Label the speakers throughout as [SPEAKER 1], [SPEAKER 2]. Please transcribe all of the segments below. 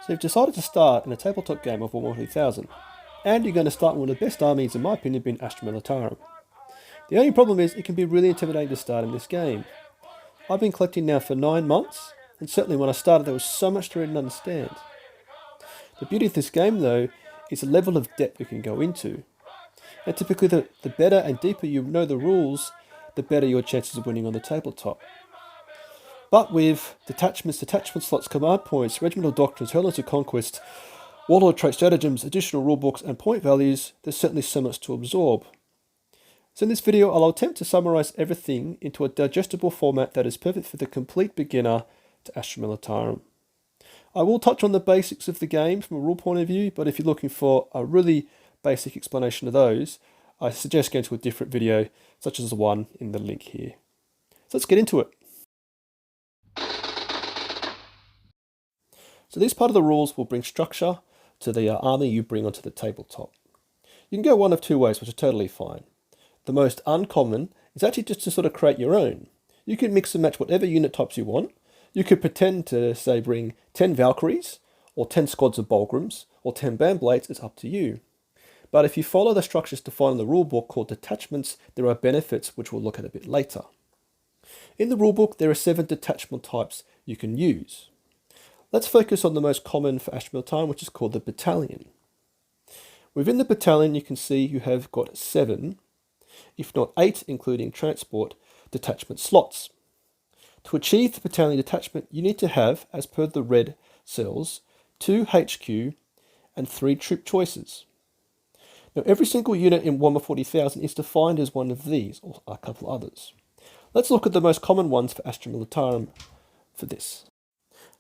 [SPEAKER 1] So you've decided to start in a tabletop game of Warhammer 3000, and you're going to start one of the best armies in my opinion being Astra Militarum. The only problem is it can be really intimidating to start in this game. I've been collecting now for 9 months, and certainly when I started there was so much to read and understand. The beauty of this game though is the level of depth you can go into. And typically the better and deeper you know the rules, the better your chances of winning on the tabletop. But with detachment slots, command points, regimental doctrines, HEIRLOOMS of Conquest, Warlord trait stratagems, additional rulebooks and point values, there's certainly so much to absorb. So in this video I'll attempt to summarise everything into a digestible format that is perfect for the complete beginner to Astra Militarum. I will touch on the basics of the game from a rule point of view, but if you're looking for a really basic explanation of those, I suggest going to a different video, such as the one in the link here. So let's get into it. So this part of the rules will bring structure to the army you bring onto the tabletop. You can go one of two ways, which are totally fine. The most uncommon is actually just to sort of create your own. You can mix and match whatever unit types you want. You could pretend to, say, bring 10 Valkyries, or 10 squads of Bulgrams, or 10 Bandblades, it's up to you. But if you follow the structures defined in the rulebook called detachments, there are benefits which we'll look at a bit later. In the rulebook, there are 7 detachment types you can use. Let's focus on the most common for Astra Militarum, which is called the battalion. Within the battalion, you can see you have got 7, if not 8, including transport, detachment slots. To achieve the battalion detachment, you need to have, as per the red cells, 2 HQ and 3 troop choices. Now, every single unit in Warhammer 40,000 is defined as one of these, or a couple others. Let's look at the most common ones for Astra Militarum for this.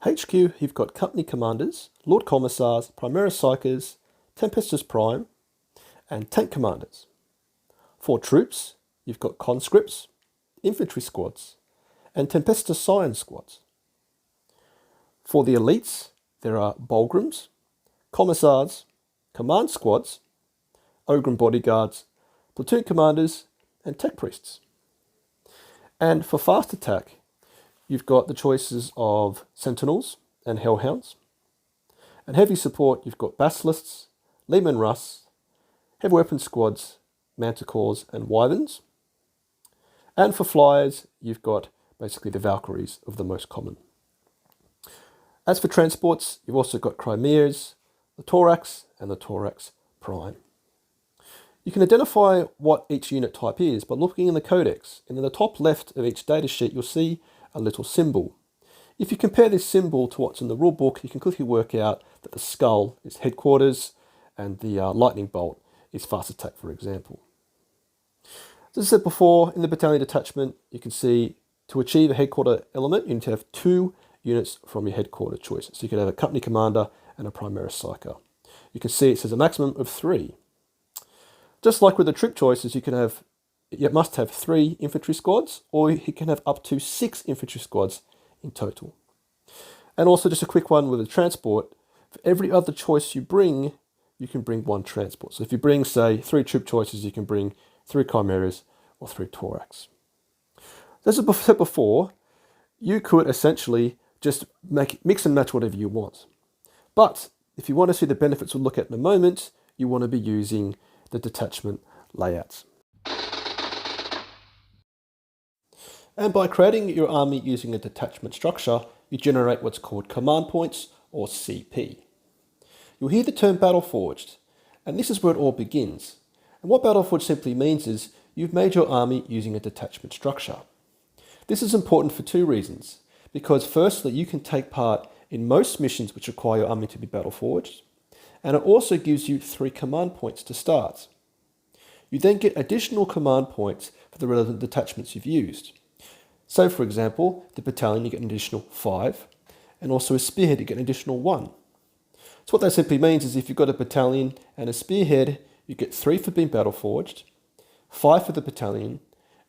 [SPEAKER 1] HQ, you've got company commanders, Lord Commissars, Primaris Psychers, Tempestus Prime, and tank commanders. For troops, you've got conscripts, infantry squads, and Tempestus Scion squads. For the elites, there are Bulgrams, Commissars, command squads, Ogrim bodyguards, platoon commanders, and tech priests. And for fast attack, you've got the choices of Sentinels and Hellhounds. And heavy support, you've got Basilisks, Leman Russ, heavy weapon squads, Manticores and Wyverns. And for flyers, you've got basically the Valkyries of the most common. As for transports, you've also got Chimeras, the Thorax and the Thorax Prime. You can identify what each unit type is by looking in the codex, and in the top left of each datasheet you'll see a little symbol. If you compare this symbol to what's in the rulebook, you can quickly work out that the skull is headquarters and the lightning bolt is fast attack, for example. As I said before, in the battalion detachment, you can see to achieve a headquarter element, you need to have 2 units from your headquarter choices. So you can have a company commander and a Primaris Psyker. You can see it says a maximum of 3. Just like with the troop choices, you must have 3 infantry squads, or you can have up to 6 infantry squads in total. And also just a quick one with the transport, for every other choice you can bring 1 transport. So if you bring, say, 3 troop choices, you can bring 3 Chimeras or 3 Thorax. As I said before, you could essentially just mix and match whatever you want. But if you want to see the benefits we'll look at in a moment, you want to be using the detachment layouts. And by creating your army using a detachment structure, you generate what's called command points, or CP. You'll hear the term Battleforged, and this is where it all begins. And what Battleforged simply means is you've made your army using a detachment structure. This is important for 2 reasons. Because firstly, you can take part in most missions which require your army to be Battleforged, and it also gives you 3 command points to start. You then get additional command points for the relevant detachments you've used. So for example, the battalion you get an additional 5, and also a spearhead you get an additional 1. So what that simply means is if you've got a battalion and a spearhead, you get 3 for being Battleforged, 5 for the battalion,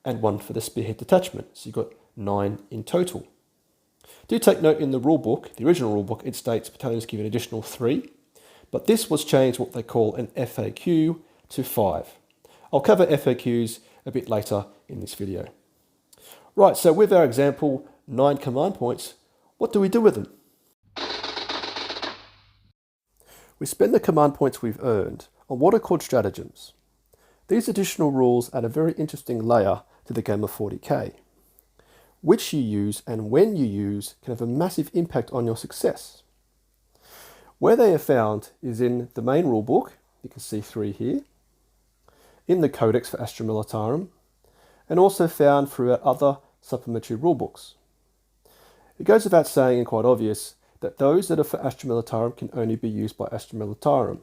[SPEAKER 1] and 1 for the spearhead detachment. So you've got 9 in total. Do take note in the rulebook, the original rulebook, it states battalions give an additional 3, but this was changed what they call an FAQ to 5. I'll cover FAQs a bit later in this video. Right, so with our example, 9 command points, what do we do with them? We spend the command points we've earned on what are called stratagems. These additional rules add a very interesting layer to the game of 40k. Which you use and when you use can have a massive impact on your success. Where they are found is in the main rulebook, you can see 3 here, in the Codex for Astra Militarum, and also found throughout other supplementary rulebooks. It goes without saying and quite obvious that those that are for Astra Militarum can only be used by Astra Militarum.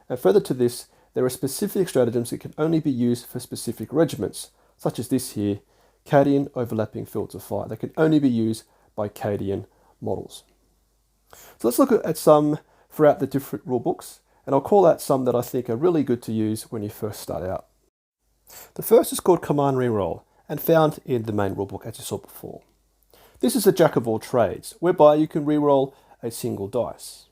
[SPEAKER 1] And further to this, there are specific stratagems that can only be used for specific regiments, such as this here, Cadian overlapping fields of fire. They can only be used by Cadian models. So let's look at some throughout the different rulebooks, and I'll call out some that I think are really good to use when you first start out. The first is called Command Reroll, and found in the main rulebook as you saw before. This is a jack of all trades, whereby you can reroll a single dice.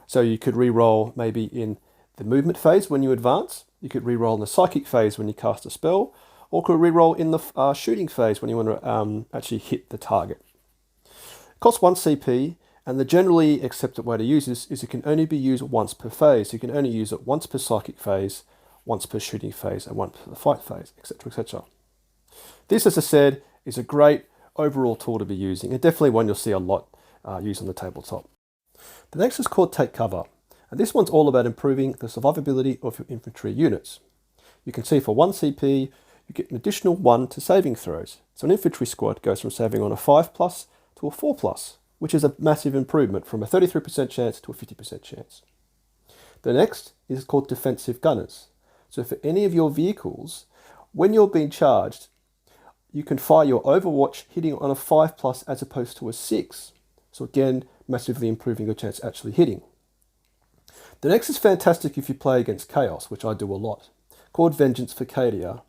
[SPEAKER 1] So you could reroll maybe in the movement phase when you advance, you could reroll in the psychic phase when you cast a spell, or could reroll in the shooting phase when you want to actually hit the target. It costs 1 CP, and the generally accepted way to use this is it can only be used once per phase. You can only use it once per psychic phase, once per shooting phase, and once per fight phase, etc., etc. This, as I said, is a great overall tool to be using, and definitely one you'll see a lot used on the tabletop. The next is called Take Cover, and this one's all about improving the survivability of your infantry units. You can see for 1 CP, you get an additional 1 to saving throws. So an infantry squad goes from saving on a 5+ to a 4+, which is a massive improvement from a 33% chance to a 50% chance. The next is called Defensive Gunners. So for any of your vehicles, when you're being charged, you can fire your Overwatch hitting on a 5+ as opposed to a 6. So again, massively improving your chance actually hitting. The next is fantastic if you play against Chaos, which I do a lot, called Vengeance for Cadia.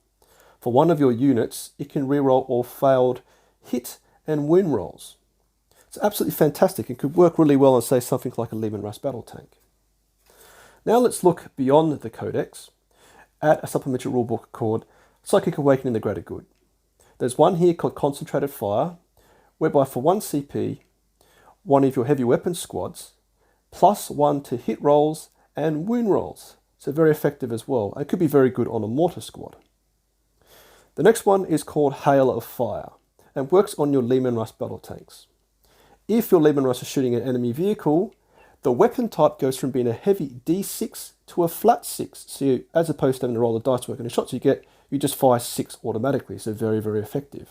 [SPEAKER 1] For one of your units, it can reroll all failed hit and win rolls. It's absolutely fantastic and could work really well on, say, something like a Lehman Russ battle tank. Now let's look beyond the Codex at a supplementary rulebook called Psychic Awakening the Greater Good. There's one here called Concentrated Fire, whereby for 1 CP, one of your heavy weapon squads, +1 to hit rolls and win rolls. So very effective as well. It could be very good on a mortar squad. The next one is called Hail of Fire and works on your Lehman Russ battle tanks. If your Lehman Russ is shooting an enemy vehicle, the weapon type goes from being a heavy D6 to a flat 6. So as opposed to having to roll the dice work and the shots you get, you just fire 6 automatically. So very, very effective.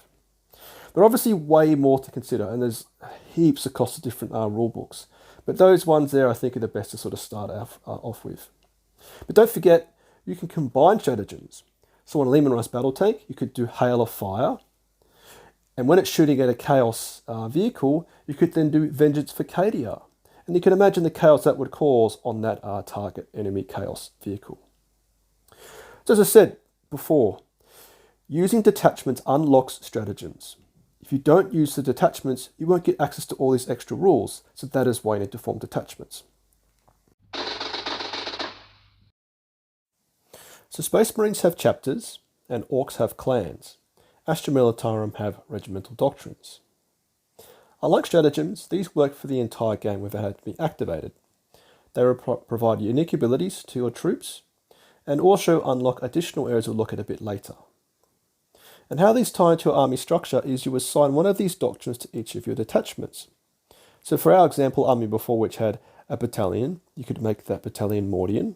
[SPEAKER 1] There are obviously way more to consider, and there's heaps across the different rule books. But those ones there I think are the best to sort of start off with. But don't forget, you can combine stratagems. So on a Lehman Russ battle tank, you could do Hail of Fire. And when it's shooting at a Chaos vehicle, you could then do Vengeance for Cadia. And you can imagine the chaos that would cause on that target enemy Chaos vehicle. So as I said before, using detachments unlocks stratagems. If you don't use the detachments, you won't get access to all these extra rules. So that is why you need to form detachments. So Space Marines have chapters, and Orcs have clans. Astra Militarum have regimental doctrines. Unlike stratagems, these work for the entire game without having to be activated. They provide unique abilities to your troops, and also unlock additional areas we'll look at a bit later. And how these tie into your army structure is you assign one of these doctrines to each of your detachments. So for our example army before, which had a battalion, you could make that battalion Mordian.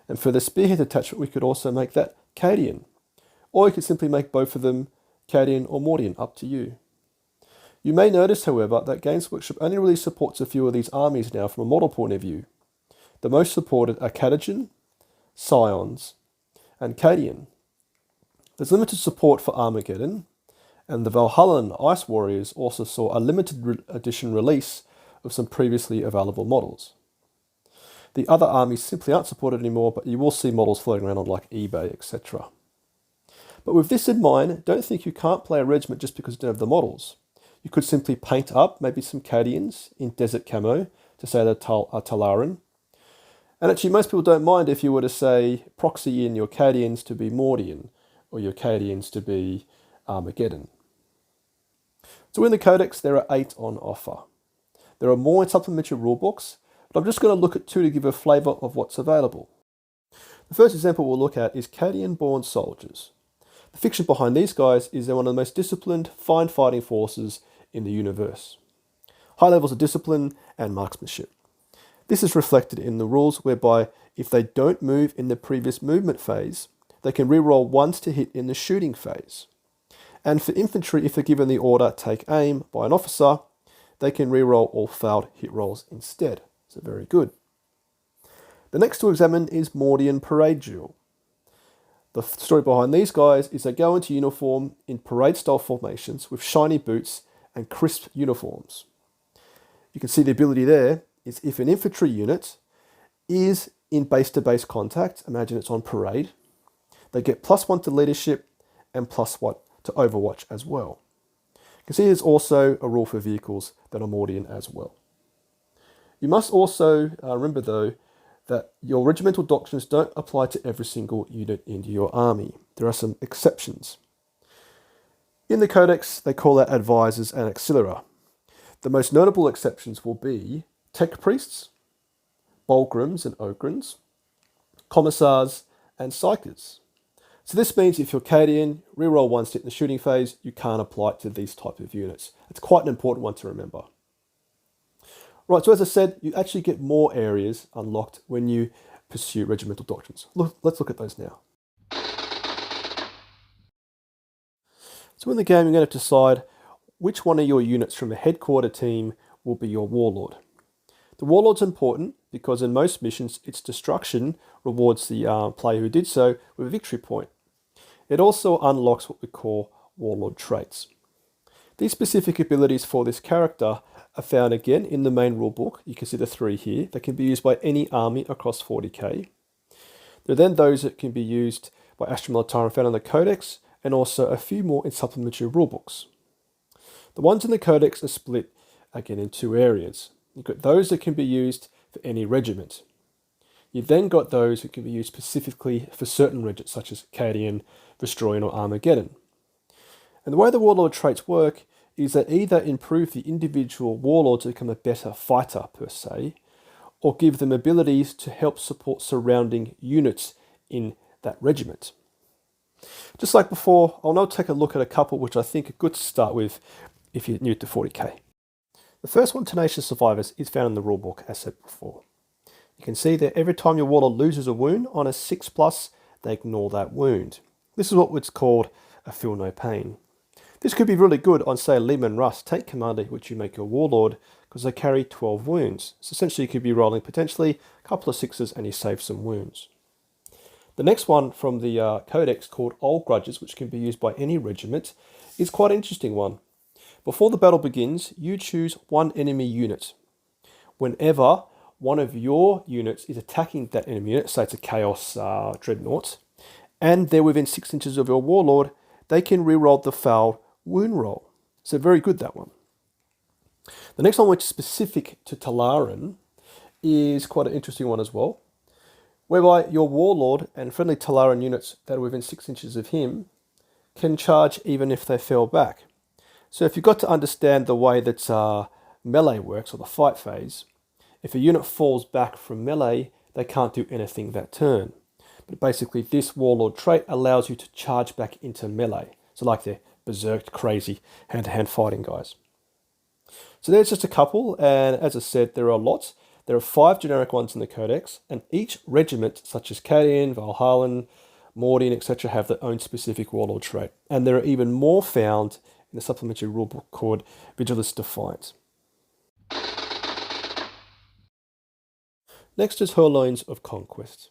[SPEAKER 1] And for the Spearhead detachment, we could also make that Cadian. Or you could simply make both of them Cadian or Mordian, up to you. You may notice, however, that Games Workshop only really supports a few of these armies now from a model point of view. The most supported are Catagen, Scions, and Cadian. There's limited support for Armageddon, and the Valhallan Ice Warriors also saw a limited edition release of some previously available models. The other armies simply aren't supported anymore, but you will see models floating around on like eBay, etc. But with this in mind, don't think you can't play a regiment just because you don't have the models. You could simply paint up maybe some Cadians in desert camo to say they're Talaran. And actually most people don't mind if you were to say proxy in your Cadians to be Mordian or your Cadians to be Armageddon. So in the Codex there are 8 on offer. There are more in supplementary rulebooks, But I'm just going to look at two to give a flavour of what's available. The first example we'll look at is Cadian-born soldiers. The fiction behind these guys is they're one of the most disciplined, fine fighting forces in the universe. High levels of discipline and marksmanship. This is reflected in the rules whereby if they don't move in the previous movement phase, they can reroll once to hit in the shooting phase. And for infantry, if they're given the order take aim by an officer, they can reroll all failed hit rolls instead. So very good. The next to examine is Mordian Parade Drill. The story behind these guys is they go into uniform in parade-style formations with shiny boots and crisp uniforms. You can see the ability there is if an infantry unit is in base-to-base contact, imagine it's on parade, they get +1 to leadership and +1 to overwatch as well. You can see there's also a rule for vehicles that are Mordian as well. You must also remember though that your regimental doctrines don't apply to every single unit in your army. There are some exceptions. In the Codex, they call that advisors and auxiliarii. The most notable exceptions will be tech priests, bulgrams and ogrins, commissars, and psychers. So this means if you're Cadian, reroll once to hit in the shooting phase, you can't apply it to these type of units. It's quite an important one to remember. Right, so as I said, you actually get more areas unlocked when you pursue regimental doctrines. Let's look at those now. So in the game, you're going to decide which one of your units from a headquarter team will be your warlord. The warlord's important because in most missions, its destruction rewards the player who did so with a victory point. It also unlocks what we call warlord traits. These specific abilities for this character are found again in the main rulebook. You can see the 3 here. They can be used by any army across 40k. There are then those that can be used by Astra Militarum found in the Codex, and also a few more in supplementary rulebooks. The ones in the Codex are split again in 2 areas. You've got those that can be used for any regiment. You've then got those that can be used specifically for certain regiments, such as Cadian, Vestroyan, or Armageddon. And the way the warlord traits work is that either improve the individual warlord to become a better fighter per se, or give them abilities to help support surrounding units in that regiment. Just like before, I'll now take a look at a couple which I think are good to start with if you're new to 40k. The first one, Tenacious Survivors, is found in the rulebook as said before. You can see that every time your warlord loses a wound on a 6+, they ignore that wound. This is what's called a feel no pain. This could be really good on, say, Lehman Russ tank commander, which you make your warlord, because they carry 12 wounds. So essentially you could be rolling potentially a couple of 6s and you save some wounds. The next one from the Codex, called Old Grudges, which can be used by any regiment, is quite an interesting one. Before the battle begins, you choose one enemy unit. Whenever one of your units is attacking that enemy unit, say it's a Chaos Dreadnought, and they're within 6 inches of your warlord, they can reroll the foul wound roll. So very good, that one. The next one, which is specific to Talaran, is quite an interesting one as well, whereby your warlord and friendly Talaran units that are within 6 inches of him can charge even if they fell back. So if you've got to understand the way that melee works, or the fight phase, if a unit falls back from melee, they can't do anything that turn. But basically this warlord trait allows you to charge back into melee. So like the berserk, crazy, hand-to-hand fighting guys. So there's just a couple, and as I said, there are lots. There are 5 generic ones in the Codex, and each regiment, such as Cadian, Valhallan, Mordian, etc., have their own specific warlord trait. And there are even more found in the supplementary rulebook called Vigilis Defiance. Next is HEIRLOOMS of Conquest.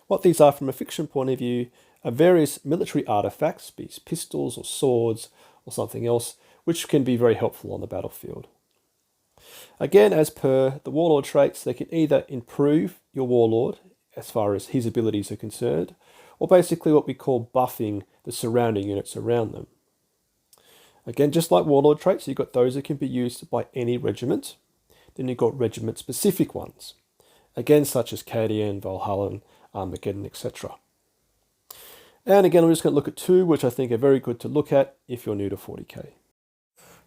[SPEAKER 1] What these are from a fiction point of view are various military artifacts, be it pistols or swords or something else, which can be very helpful on the battlefield. Again, as per the warlord traits, they can either improve your warlord as far as his abilities are concerned, or basically what we call buffing the surrounding units around them. Again, just like warlord traits, you've got those that can be used by any regiment. Then you've got regiment-specific ones, again, such as Cadian, Valhallan, Armageddon, etc. And again, I'm just going to look at 2, which I think are very good to look at if you're new to 40k.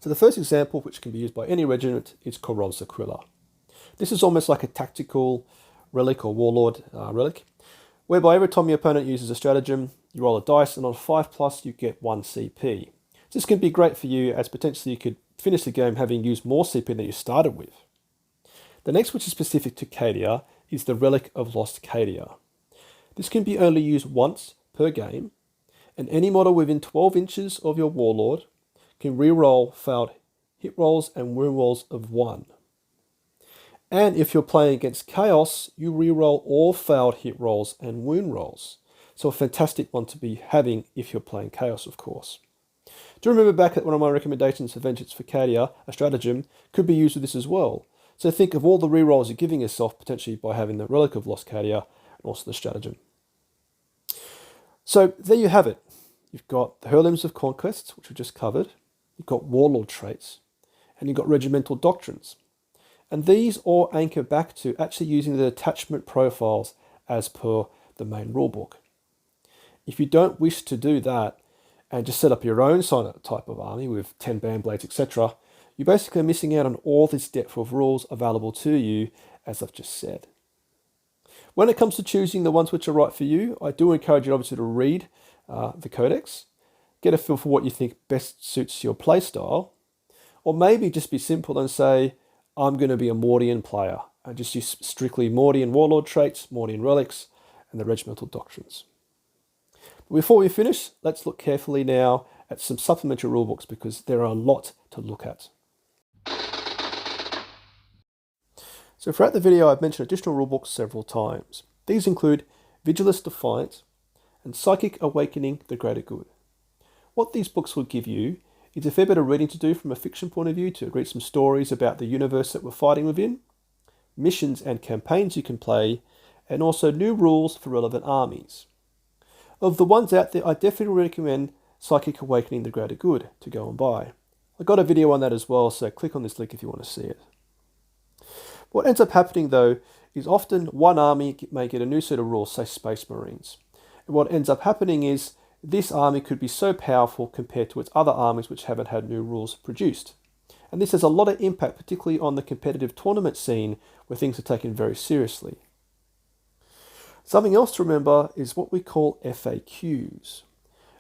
[SPEAKER 1] So the first example, which can be used by any regiment, is Corol's Aquila. This is almost like a tactical relic or warlord relic, whereby every time your opponent uses a stratagem, you roll a dice, and on 5+, you get 1 CP. This can be great for you, as potentially you could finish the game having used more CP than you started with. The next, which is specific to Cadia, is the Relic of Lost Cadia. This can be only used once per game, and any model within 12 inches of your warlord can reroll failed hit rolls and wound rolls of 1. And if you're playing against Chaos, you reroll all failed hit rolls and wound rolls. So a fantastic one to be having if you're playing Chaos, of course. Do you remember back at one of my recommendations for Vengeance for Cadia, a stratagem could be used with this as well. So think of all the rerolls you're giving yourself potentially by having the Relic of Lost Cadia and also the stratagem. So there you have it. You've got the Heirlooms of Conquest, which we just covered. You've got Warlord traits, and you've got Regimental Doctrines. And these all anchor back to actually using the detachment profiles as per the main rulebook. If you don't wish to do that and just set up your own type of army with 10 band blades, etc., you're basically missing out on all this depth of rules available to you, as I've just said. When it comes to choosing the ones which are right for you, I do encourage you obviously to read the codex, get a feel for what you think best suits your playstyle, or maybe just be simple and say, I'm going to be a Mordian player and just use strictly Mordian warlord traits, Mordian relics, and the regimental doctrines. But before we finish, let's look carefully now at some supplementary rulebooks because there are a lot to look at. So throughout the video, I've mentioned additional rulebooks several times. These include Vigilus Defiant and Psychic Awakening the Greater Good. What these books will give you is a fair bit of reading to do from a fiction point of view to read some stories about the universe that we're fighting within, missions and campaigns you can play, and also new rules for relevant armies. Of the ones out there, I definitely recommend Psychic Awakening the Greater Good to go and buy. I've got a video on that as well, so click on this link if you want to see it. What ends up happening though is often one army may get a new set of rules, say Space Marines. And what ends up happening is this army could be so powerful compared to its other armies which haven't had new rules produced. And this has a lot of impact, particularly on the competitive tournament scene where things are taken very seriously. Something else to remember is what we call FAQs.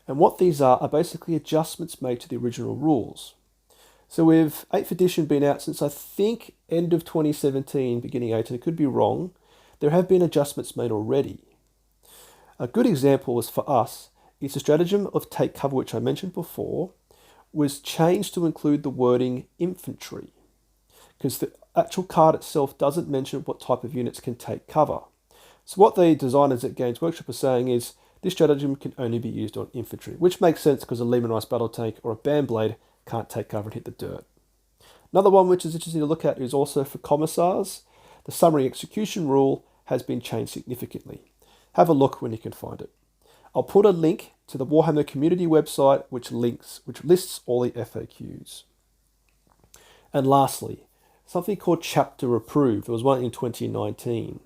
[SPEAKER 1] And what these are basically adjustments made to the original rules. So with 8th edition been out since I think end of 2017, beginning 18, it could be wrong, there have been adjustments made already. A good example is for us is the stratagem of take cover, which I mentioned before, was changed to include the wording infantry, because the actual card itself doesn't mention what type of units can take cover. So what the designers at Games Workshop are saying is this stratagem can only be used on infantry, which makes sense because a Lehman Rice battle tank or a band blade can't take cover and hit the dirt. Another one which is interesting to look at is also for commissars. The summary execution rule has been changed significantly. Have a look when you can find it. I'll put a link to the Warhammer community website which lists all the FAQs. And lastly, something called Chapter Approved. There was one in 2019.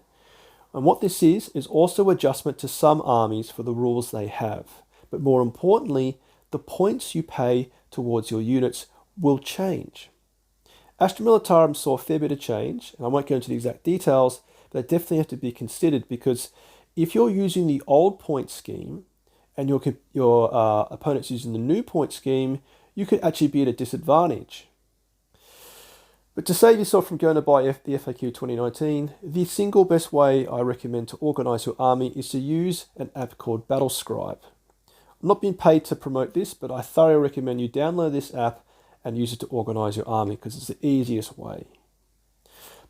[SPEAKER 1] And what this is also adjustment to some armies for the rules they have. But more importantly, the points you pay towards your units will change. Astra Militarum saw a fair bit of change, and I won't go into the exact details, but they definitely have to be considered because if you're using the old point scheme and your opponent's using the new point scheme, you could actually be at a disadvantage. But to save yourself from going to buy the FAQ 2019, the single best way I recommend to organise your army is to use an app called Battlescribe. I'm not being paid to promote this, but I thoroughly recommend you download this app and use it to organise your army because it's the easiest way.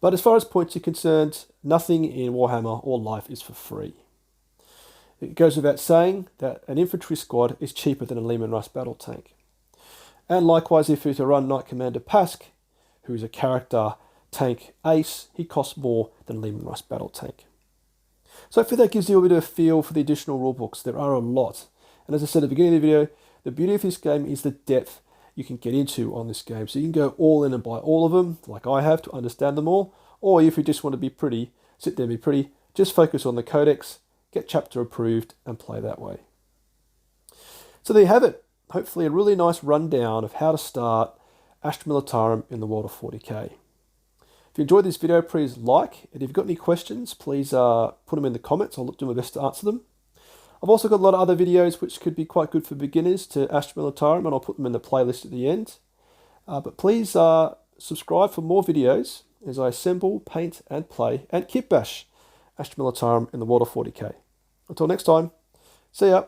[SPEAKER 1] But as far as points are concerned, nothing in Warhammer or life is for free. It goes without saying that an infantry squad is cheaper than a Lehman Rice battle tank. And likewise, if you're to run Knight Commander Pask, who's a character tank ace, he costs more than a Lehman Rice battle tank. So hopefully that gives you a bit of a feel for the additional rulebooks. There are a lot. And as I said at the beginning of the video, the beauty of this game is the depth you can get into on this game. So you can go all in and buy all of them, like I have, to understand them all. Or if you just want to be pretty, sit there and be pretty, just focus on the codex, get chapter approved, and play that way. So there you have it. Hopefully a really nice rundown of how to start Astra Militarum in the world of 40k. If If you enjoyed this video, please like, and if you've got any questions, please put them in the comments. I'll do my best to answer them. I've also got a lot of other videos which could be quite good for beginners to Astra Militarum, and I'll put them in the playlist at the end. But please subscribe for more videos as I assemble, paint, and play, and kit bash Astra Militarum in the world of 40k. Until next time, see ya!